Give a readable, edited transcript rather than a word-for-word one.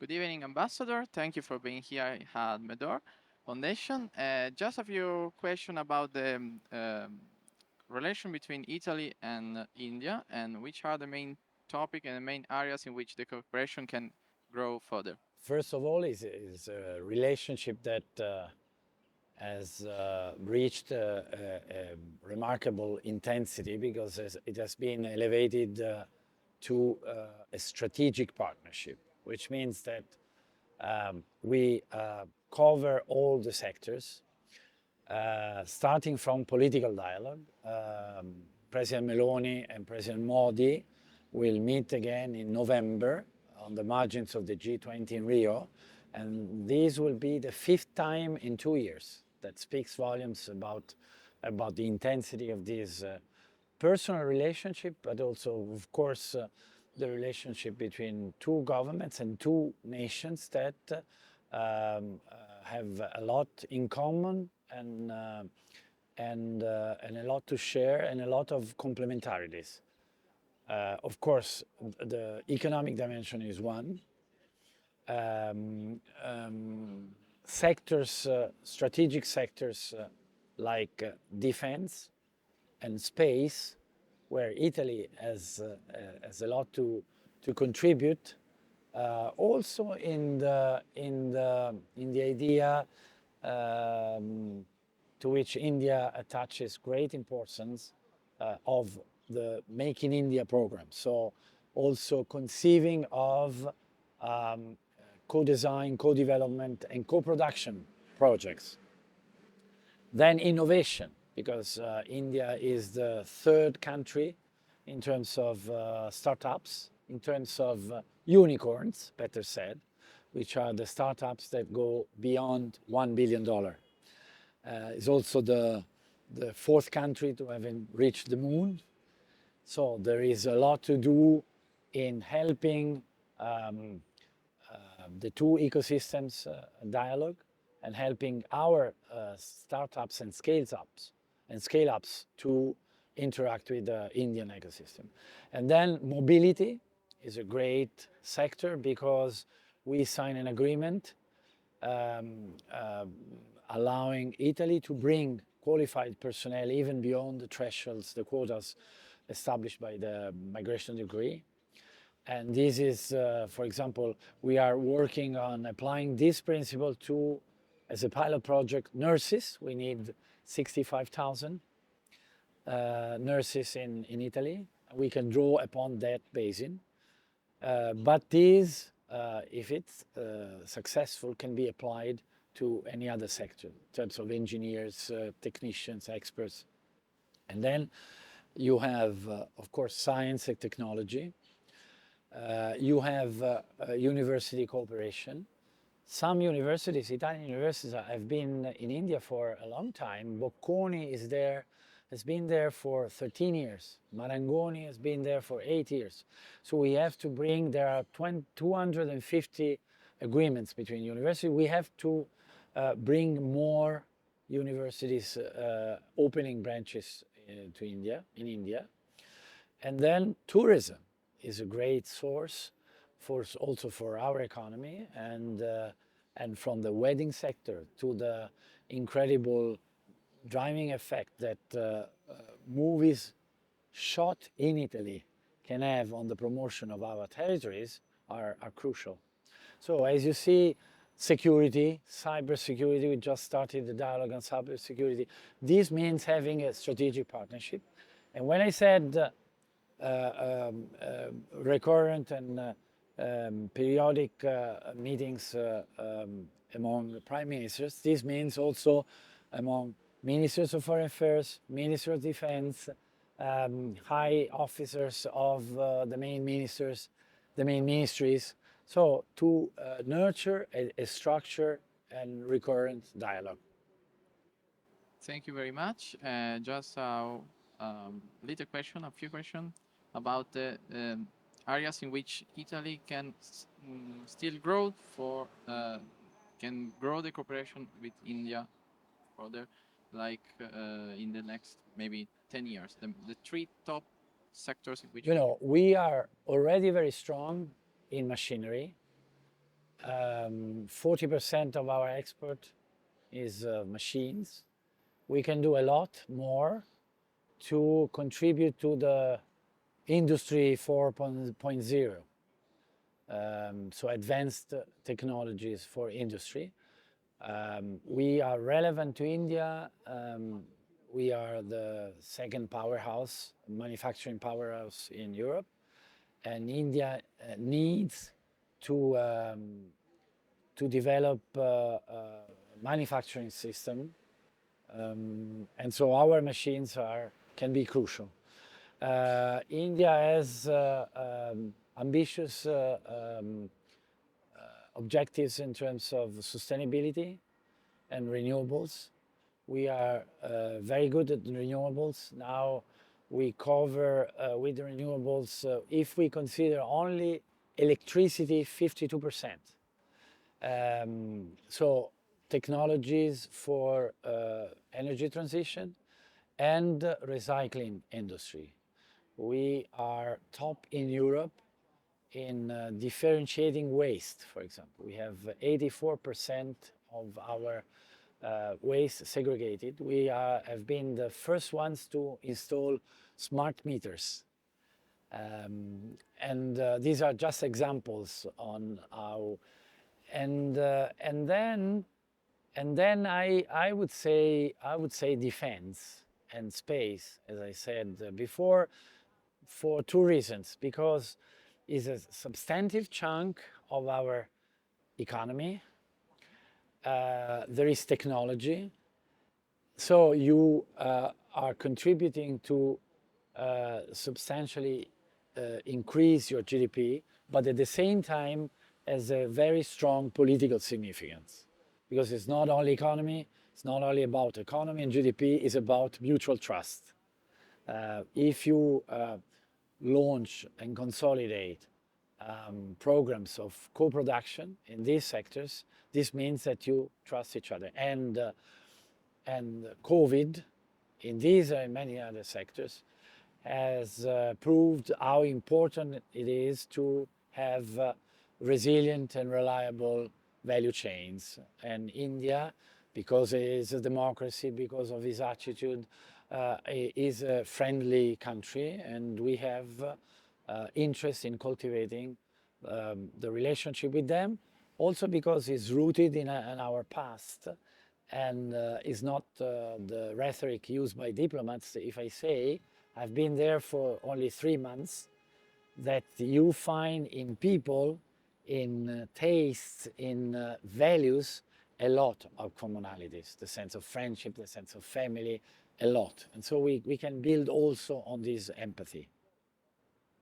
Good evening, Ambassador. Thank you for being here at Medor Foundation. Just a few questions about the relation between Italy and India, and which are the main topic and the main areas in which the cooperation can grow further. First of all, is a relationship that has reached a remarkable intensity because it has been elevated to a strategic partnership, which means that we cover all the sectors, starting from political dialogue. President Meloni and President Modi will meet again in November on the margins of the G20 in Rio, and this will be the fifth time in 2 years. That speaks volumes about the intensity of this personal relationship, but also, of course, the relationship between two governments and two nations that have a lot in common and a lot to share and a lot of complementarities. Of course, the economic dimension is one. Sectors, strategic sectors like defense and space, where Italy has a lot to contribute. Also in the idea to which India attaches great importance of the Make in India program. So also conceiving of co-design, co-development and co-production projects. Then innovation, because India is the third country in terms of startups, in terms of unicorns, better said, which are the startups that go beyond $1 billion. It's also the fourth country to have reached the moon. So there is a lot to do in helping the two ecosystems dialogue and helping our startups and scale-ups to interact with the Indian ecosystem. And then mobility is a great sector because we sign an agreement allowing Italy to bring qualified personnel even beyond the thresholds, the quotas established by the migration decree. And this is, for example, we are working on applying this principle to, as a pilot project, nurses. We need 65,000 nurses in Italy. We can draw upon that basin. But this, if it's successful, can be applied to any other sector in terms of engineers, technicians, experts. And then you have, of course, science and technology. You have university cooperation. Some universities, Italian universities, have been in India for a long time. Bocconi has been there for 13 years. Marangoni has been there for 8 years. So we have to bring, there are 250 agreements between universities. We have to bring more universities opening branches to India, in India. And then tourism is a great source also for our economy, and from the wedding sector to the incredible driving effect that movies shot in Italy can have on the promotion of our territories are crucial. So as you see, security, cybersecurity, we just started the dialogue on cybersecurity. This means having a strategic partnership. And when I said recurrent and periodic meetings among the prime ministers, this means also among ministers of foreign affairs, ministers of defense, high officers of the main ministers, the main ministries. So to nurture a structure and recurrent dialogue. Thank you very much. Just a little question, a few questions about the areas in which Italy can still grow can grow the cooperation with India further, like in the next maybe 10 years. The three top sectors in which we are already very strong in machinery, 40% of our export is machines. We can do a lot more to contribute to the industry 4.0. So advanced technologies for industry. We are relevant to India. We are the second powerhouse, manufacturing powerhouse in Europe, and India needs to develop a manufacturing system, and so our machines can be crucial. India has ambitious objectives in terms of sustainability and renewables. We are very good at renewables. Now we cover with renewables, if we consider only electricity, 52%. So technologies for energy transition and recycling industry. We are top in Europe in differentiating waste, for example. We have 84% of our waste segregated. We have been the first ones to install smart meters. And these are just examples on how, and then I would say defense and space, as I said before, for two reasons. Because it's a substantive chunk of our economy. There is technology. So you are contributing to substantially increase your GDP, but at the same time has a very strong political significance. Because it's not only economy, it's not only about economy and GDP, it's about mutual trust. If you launch and consolidate programs of co-production in these sectors, this means that you trust each other. And COVID, in these and many other sectors, has proved how important it is to have resilient and reliable value chains. And India, because it is a democracy, because of its attitude, is a friendly country, and we have interest in cultivating the relationship with them, also because it's rooted in our past, and is not the rhetoric used by diplomats. If I say, I've been there for only 3 months, that you find in people, in tastes, in values, a lot of commonalities, the sense of friendship, the sense of family, a lot. And so we can build also on this empathy.